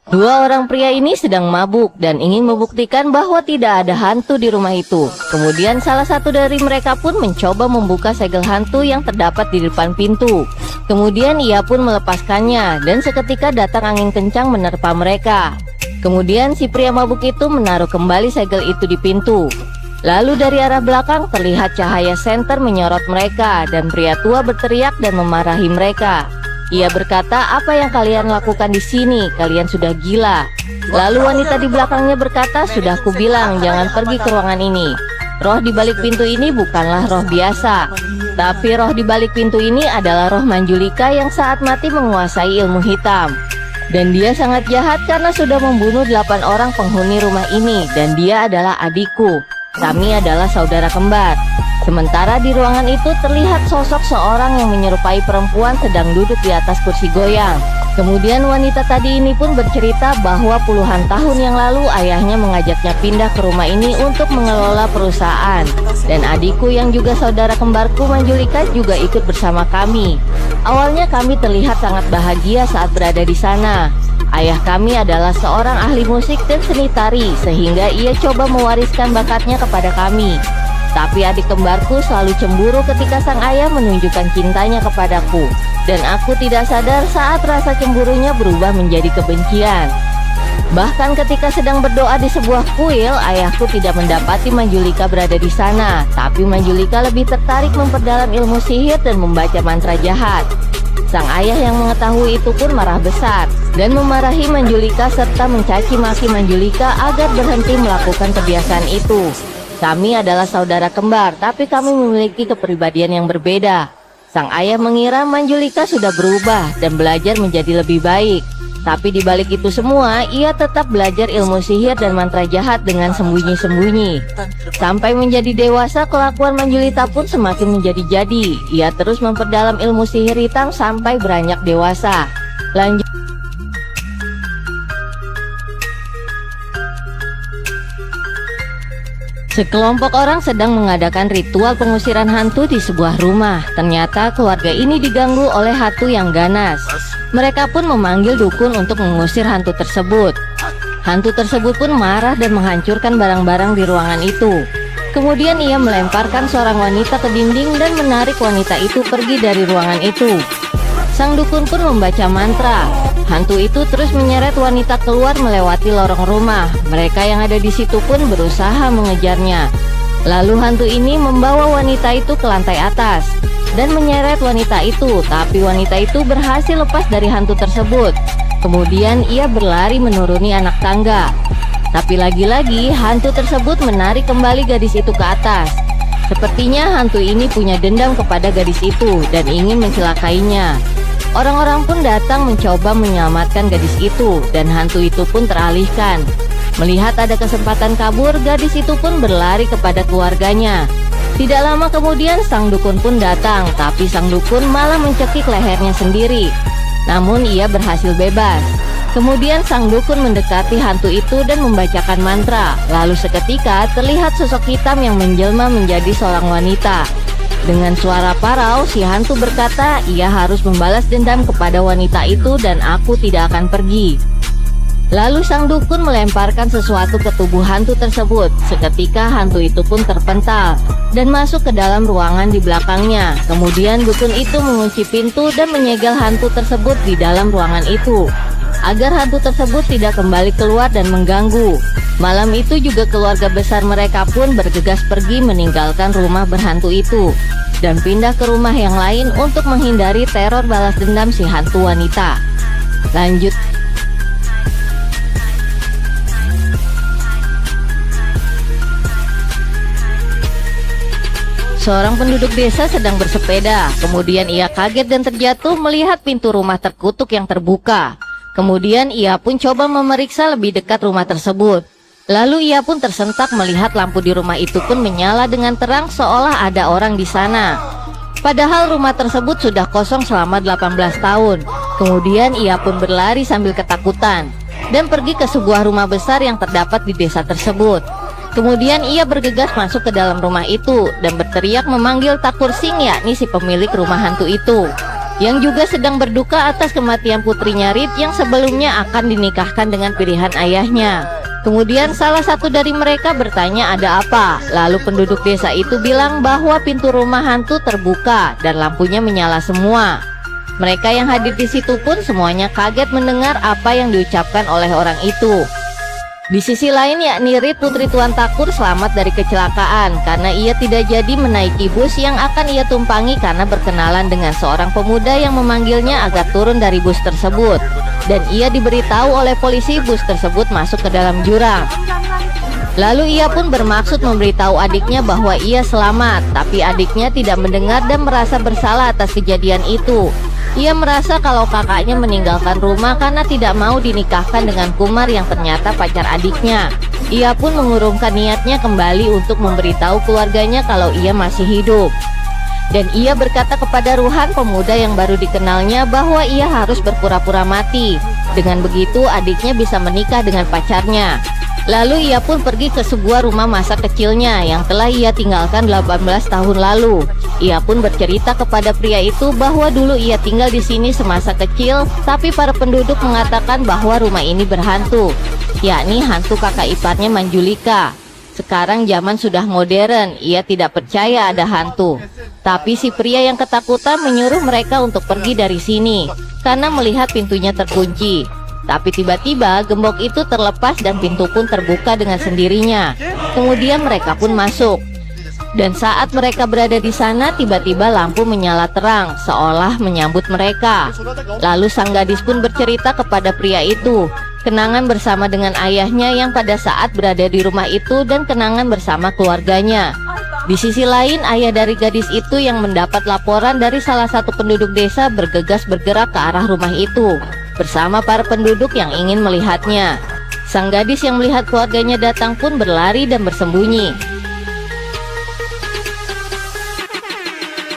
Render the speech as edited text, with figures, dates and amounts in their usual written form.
Dua orang pria ini sedang mabuk dan ingin membuktikan bahwa tidak ada hantu di rumah itu. Kemudian salah satu dari mereka pun mencoba membuka segel hantu yang terdapat di depan pintu. Kemudian ia pun melepaskannya dan seketika datang angin kencang menerpa mereka. Kemudian si pria mabuk itu menaruh kembali segel itu di pintu. Lalu dari arah belakang terlihat cahaya senter menyorot mereka dan pria tua berteriak dan memarahi mereka. Ia berkata, "Apa yang kalian lakukan di sini? Kalian sudah gila." Lalu wanita di belakangnya berkata, "Sudah kubilang jangan pergi ke ruangan ini. Roh di balik pintu ini bukanlah roh biasa, tapi roh di balik pintu ini adalah roh Manjulika yang saat mati menguasai ilmu hitam. Dan dia sangat jahat karena sudah membunuh 8 orang penghuni rumah ini dan dia adalah adikku. Kami adalah saudara kembar." Sementara di ruangan itu terlihat sosok seorang yang menyerupai perempuan sedang duduk di atas kursi goyang. Kemudian wanita tadi ini pun bercerita bahwa puluhan tahun yang lalu ayahnya mengajaknya pindah ke rumah ini untuk mengelola perusahaan. Dan adikku yang juga saudara kembarku Manjulika juga ikut bersama kami. Awalnya kami terlihat sangat bahagia saat berada di sana. Ayah kami adalah seorang ahli musik dan seni tari sehingga ia coba mewariskan bakatnya kepada kami. Tapi adik kembarku selalu cemburu ketika sang ayah menunjukkan cintanya kepadaku. Dan aku tidak sadar saat rasa cemburunya berubah menjadi kebencian. Bahkan ketika sedang berdoa di sebuah kuil, ayahku tidak mendapati Manjulika berada di sana. Tapi Manjulika lebih tertarik memperdalam ilmu sihir dan membaca mantra jahat. Sang ayah yang mengetahui itu pun marah besar dan memarahi Manjulika serta mencaci maki Manjulika agar berhenti melakukan kebiasaan itu. Kami adalah saudara kembar, tapi kami memiliki kepribadian yang berbeda. Sang ayah mengira Manjulika sudah berubah dan belajar menjadi lebih baik. Tapi di balik itu semua, ia tetap belajar ilmu sihir dan mantra jahat dengan sembunyi-sembunyi. Sampai menjadi dewasa, kelakuan Manjulika pun semakin menjadi-jadi. Ia terus memperdalam ilmu sihir hitam sampai beranjak dewasa. Lanjut. Sekelompok orang sedang mengadakan ritual pengusiran hantu di sebuah rumah. Ternyata keluarga ini diganggu oleh hantu yang ganas. Mereka pun memanggil dukun untuk mengusir hantu tersebut. Hantu tersebut pun marah dan menghancurkan barang-barang di ruangan itu. Kemudian ia melemparkan seorang wanita ke dinding dan menarik wanita itu pergi dari ruangan itu. Sang dukun pun membaca mantra. Hantu itu terus menyeret wanita keluar melewati lorong rumah. Mereka yang ada di situ pun berusaha mengejarnya. Lalu hantu ini membawa wanita itu ke lantai atas dan menyeret wanita itu, tapi wanita itu berhasil lepas dari hantu tersebut. Kemudian ia berlari menuruni anak tangga. Tapi lagi-lagi hantu tersebut menarik kembali gadis itu ke atas. Sepertinya hantu ini punya dendam kepada gadis itu dan ingin mencelakainya. Orang-orang pun datang mencoba menyelamatkan gadis itu dan hantu itu pun teralihkan. Melihat ada kesempatan kabur, gadis itu pun berlari kepada keluarganya. Tidak lama kemudian sang dukun pun datang, tapi sang dukun malah mencekik lehernya sendiri. Namun ia berhasil bebas. Kemudian sang dukun mendekati hantu itu dan membacakan mantra. Lalu seketika terlihat sosok hitam yang menjelma menjadi seorang wanita. Dengan suara parau, si hantu berkata, ia harus membalas dendam kepada wanita itu dan aku tidak akan pergi. Lalu sang dukun melemparkan sesuatu ke tubuh hantu tersebut. Seketika hantu itu pun terpental dan masuk ke dalam ruangan di belakangnya. Kemudian dukun itu mengunci pintu dan menyegel hantu tersebut di dalam ruangan itu, agar hantu tersebut tidak kembali keluar dan mengganggu. Malam itu juga keluarga besar mereka pun bergegas pergi meninggalkan rumah berhantu itu dan pindah ke rumah yang lain untuk menghindari teror balas dendam si hantu wanita. Lanjut. Seorang penduduk desa sedang bersepeda. Kemudian ia kaget dan terjatuh melihat pintu rumah terkutuk yang terbuka. Kemudian ia pun coba memeriksa lebih dekat rumah tersebut. Lalu ia pun tersentak melihat lampu di rumah itu pun menyala dengan terang seolah ada orang di sana. Padahal rumah tersebut sudah kosong selama 18 tahun. Kemudian ia pun berlari sambil ketakutan dan pergi ke sebuah rumah besar yang terdapat di desa tersebut. Kemudian ia bergegas masuk ke dalam rumah itu dan berteriak memanggil Takur Sing, yakni si pemilik rumah hantu itu. yang juga sedang berduka atas kematian putrinya Rip yang sebelumnya akan dinikahkan dengan pilihan ayahnya. Kemudian salah satu dari mereka bertanya ada apa. Lalu penduduk desa itu bilang bahwa pintu rumah hantu terbuka dan lampunya menyala semua. Mereka yang hadir di situ pun semuanya kaget mendengar apa yang diucapkan oleh orang itu. Di sisi lain yakni Rip, putri Tuan Takur, selamat dari kecelakaan karena ia tidak jadi menaiki bus yang akan ia tumpangi karena berkenalan dengan seorang pemuda yang memanggilnya agar turun dari bus tersebut. Dan ia diberitahu oleh polisi bus tersebut masuk ke dalam jurang. Lalu ia pun bermaksud memberitahu adiknya bahwa ia selamat, tapi adiknya tidak mendengar dan merasa bersalah atas kejadian itu. Ia merasa kalau kakaknya meninggalkan rumah karena tidak mau dinikahkan dengan Kumar yang ternyata pacar adiknya. Ia pun mengurungkan niatnya kembali untuk memberitahu keluarganya kalau ia masih hidup. Dan ia berkata kepada Ruhan, pemuda yang baru dikenalnya, bahwa ia harus berpura-pura mati. Dengan begitu adiknya bisa menikah dengan pacarnya. Lalu ia pun pergi ke sebuah rumah masa kecilnya yang telah ia tinggalkan 18 tahun lalu. Ia pun bercerita kepada pria itu bahwa dulu ia tinggal di sini semasa kecil, tapi para penduduk mengatakan bahwa rumah ini berhantu, yakni hantu kakak iparnya Manjulika. Sekarang zaman sudah modern, ia tidak percaya ada hantu. Tapi si pria yang ketakutan menyuruh mereka untuk pergi dari sini karena melihat pintunya terkunci. Tapi tiba-tiba gembok itu terlepas dan pintu pun terbuka dengan sendirinya. Kemudian mereka pun masuk. Dan saat mereka berada di sana, tiba-tiba lampu menyala terang seolah menyambut mereka. Lalu sang gadis pun bercerita kepada pria itu kenangan bersama dengan ayahnya yang pada saat berada di rumah itu dan kenangan bersama keluarganya. Di sisi lain, ayah dari gadis itu yang mendapat laporan dari salah satu penduduk desa bergegas bergerak ke arah rumah itu bersama para penduduk yang ingin melihatnya. Sang gadis yang melihat keluarganya datang pun berlari dan bersembunyi.